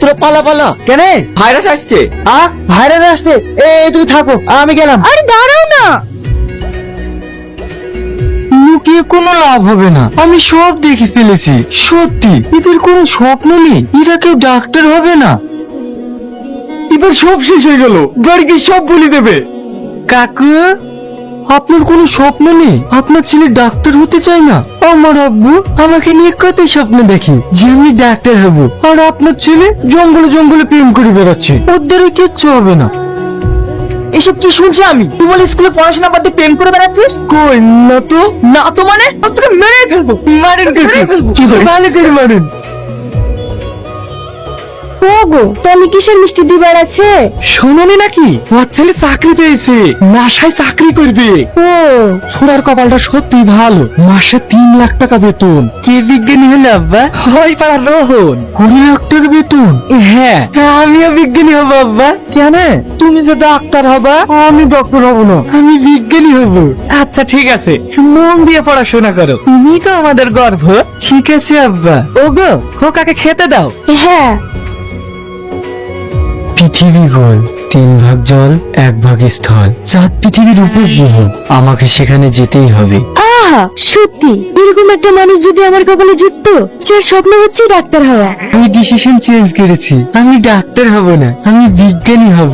তোরা পালা পালা। কেন? ভাইরাস আসছে। ভাইরাস আসছে। তুমি থাকো, আমি গেলাম। আরে দাঁড়াও না। লুকিয়ে কোনো লাভ হবে না, আমি সব দেখে ফেলেছি। সত্যি এদের কোনো স্বপ্ন নেই, এরা কেউ ডাক্তার হবে না। এবার সব শেষ হয়ে গেল, বাড়িকে সব বলে দেবে। কাকু, আপনার কোনো স্বপ্ন নেই? আপনার ছেলে ডাক্তার হতে চায় না? আমার আব্বু আমাকে নিয়ে কত স্বপ্ন দেখে যে আমি ডাক্তার হব, আর আপনার ছেলে জঙ্গলে জঙ্গলে প্রেম করে বেড়াচ্ছে। ওদের কিচ্ছু হবে না। এসব কি শুনছি আমি? তুই বলে স্কুলে পড়াশোনা বাদ দিয়ে প্রেম করে বেড়াচ্ছিস? কই না তো। না তো মানে আজ তোকে মেরে ফেলবো। মারেন মেরে ফেলবো। ভালো করে মারেন। ওগো, টনি কিসের মিষ্টি দিয়ে বেড়াচ্ছে? শোনোনি নাকি ওর ছেলে চাকরি পেয়েছে, নাসায় চাকরি করবে। ও ছোড়ার কপালটা সত্যি ভালো, মাসে 3 লাখ টাকা বেতন। কে বিজ্ঞানী হলে আব্বা? হয় পাড়ার রোহন। 20 লাখ টাকা বেতন? হ্যাঁ, আমিও বিজ্ঞানী হবো আব্বা। কেন? তুমি যে ডাক্তার হবা। আমি ডক্টর হব না, আমি বিজ্ঞানী হব। আচ্ছা ঠিক আছে, মন দিয়ে পড়াশোনা করো, তুমি তো আমাদের গর্ব। ঠিক আছে আব্বা। ওগো, খোকাকে খেতে দাও। হ্যাঁ। পৃথিবী গোল, 3 ভাগ জল 1 ভাগ স্থল। চাঁদ পৃথিবীর উপর গ্রহ, আমাকে সেখানে যেতেই হবে। আহা, সত্যি এরকম একটা মানুষ যদি আমার কপালে জুটতো, যার স্বপ্ন হচ্ছে ডাক্তার হওয়া। আমি ডিসিশন চেঞ্জ করেছি, আমি ডাক্তার হব না, আমি বিজ্ঞানী হব।